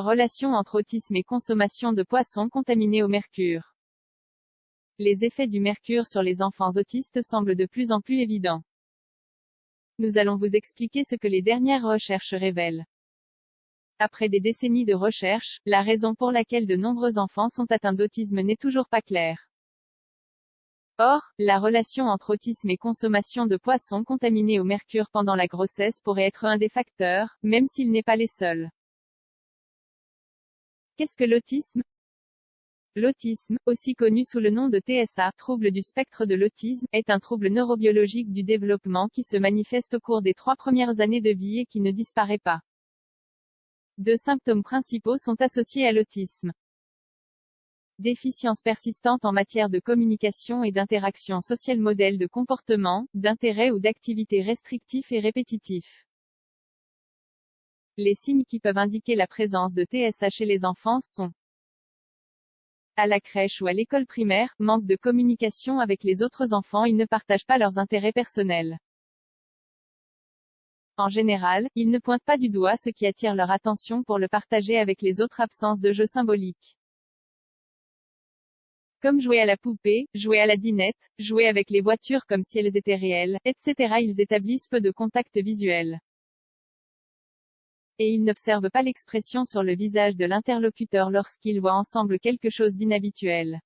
Relation entre autisme et consommation de poissons contaminés au mercure. Les effets du mercure sur les enfants autistes semblent de plus en plus évidents. Nous allons vous expliquer ce que les dernières recherches révèlent. Après des décennies de recherche, la raison pour laquelle de nombreux enfants sont atteints d'autisme n'est toujours pas claire. Or, la relation entre autisme et consommation de poissons contaminés au mercure pendant la grossesse pourrait être un des facteurs, même s'il n'est pas les seuls. Qu'est-ce que l'autisme? L'autisme, aussi connu sous le nom de TSA, trouble du spectre de l'autisme, est un trouble neurobiologique du développement qui se manifeste au cours des 3 premières années de vie et qui ne disparaît pas. 2 symptômes principaux sont associés à l'autisme. Déficience persistante en matière de communication et d'interaction sociale, modèle de comportement, d'intérêt ou d'activité restrictif et répétitif. Les signes qui peuvent indiquer la présence de TSA chez les enfants sont: à la crèche ou à l'école primaire, manque de communication avec les autres enfants, ils ne partagent pas leurs intérêts personnels. En général, ils ne pointent pas du doigt ce qui attire leur attention pour le partager avec les autres, absence de jeux symboliques. Comme jouer à la poupée, jouer à la dinette, jouer avec les voitures comme si elles étaient réelles, etc. Ils établissent peu de contact visuel. Et ils n'observent pas l'expression sur le visage de l'interlocuteur lorsqu'ils voient ensemble quelque chose d'inhabituel.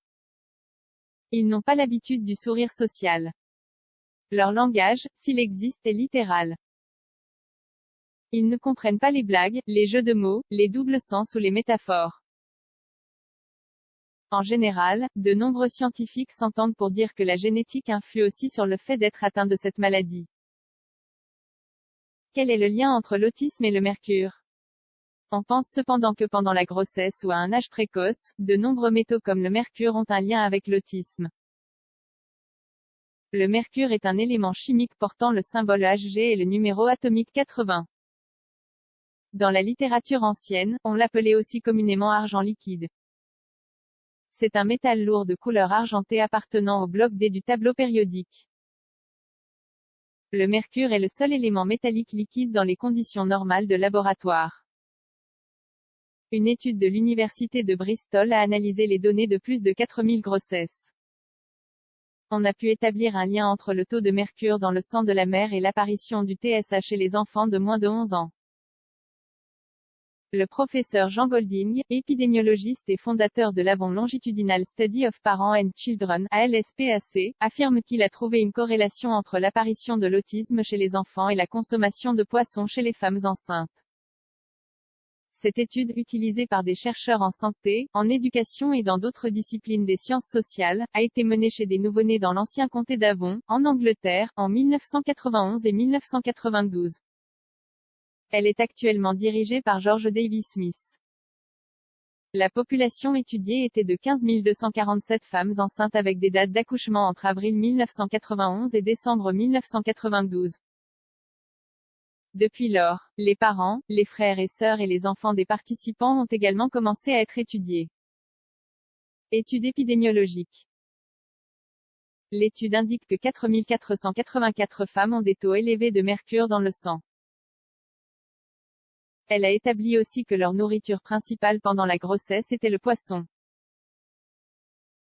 Ils n'ont pas l'habitude du sourire social. Leur langage, s'il existe, est littéral. Ils ne comprennent pas les blagues, les jeux de mots, les doubles sens ou les métaphores. En général, de nombreux scientifiques s'entendent pour dire que la génétique influe aussi sur le fait d'être atteint de cette maladie. Quel est le lien entre l'autisme et le mercure? On pense cependant que pendant la grossesse ou à un âge précoce, de nombreux métaux comme le mercure ont un lien avec l'autisme. Le mercure est un élément chimique portant le symbole Hg et le numéro atomique 80. Dans la littérature ancienne, on l'appelait aussi communément argent liquide. C'est un métal lourd de couleur argentée appartenant au bloc D du tableau périodique. Le mercure est le seul élément métallique liquide dans les conditions normales de laboratoire. Une étude de l'université de Bristol a analysé les données de plus de 4000 grossesses. On a pu établir un lien entre le taux de mercure dans le sang de la mère et l'apparition du TSA chez les enfants de moins de 11 ans. Le professeur Jean Golding, épidémiologiste et fondateur de l'Avon Longitudinal Study of Parents and Children, ALSPAC, affirme qu'il a trouvé une corrélation entre l'apparition de l'autisme chez les enfants et la consommation de poissons chez les femmes enceintes. Cette étude, utilisée par des chercheurs en santé, en éducation et dans d'autres disciplines des sciences sociales, a été menée chez des nouveau-nés dans l'ancien comté d'Avon, en Angleterre, en 1991 et 1992. Elle est actuellement dirigée par George Davis Smith. La population étudiée était de 15 247 femmes enceintes avec des dates d'accouchement entre avril 1991 et décembre 1992. Depuis lors, les parents, les frères et sœurs et les enfants des participants ont également commencé à être étudiés. Étude épidémiologique. L'étude indique que 4484 femmes ont des taux élevés de mercure dans le sang. Elle a établi aussi que leur nourriture principale pendant la grossesse était le poisson.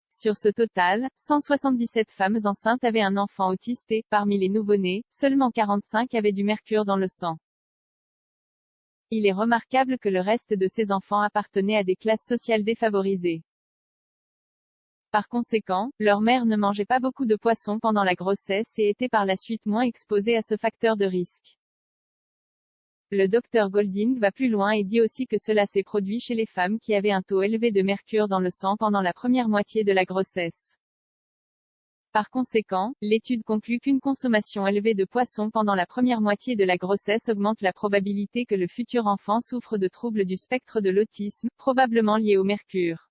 Sur ce total, 177 femmes enceintes avaient un enfant autiste et, parmi les nouveau-nés, seulement 45 avaient du mercure dans le sang. Il est remarquable que le reste de ces enfants appartenaient à des classes sociales défavorisées. Par conséquent, leur mère ne mangeait pas beaucoup de poissons pendant la grossesse et était par la suite moins exposée à ce facteur de risque. Le docteur Golding va plus loin et dit aussi que cela s'est produit chez les femmes qui avaient un taux élevé de mercure dans le sang pendant la première moitié de la grossesse. Par conséquent, l'étude conclut qu'une consommation élevée de poissons pendant la première moitié de la grossesse augmente la probabilité que le futur enfant souffre de troubles du spectre de l'autisme, probablement liés au mercure.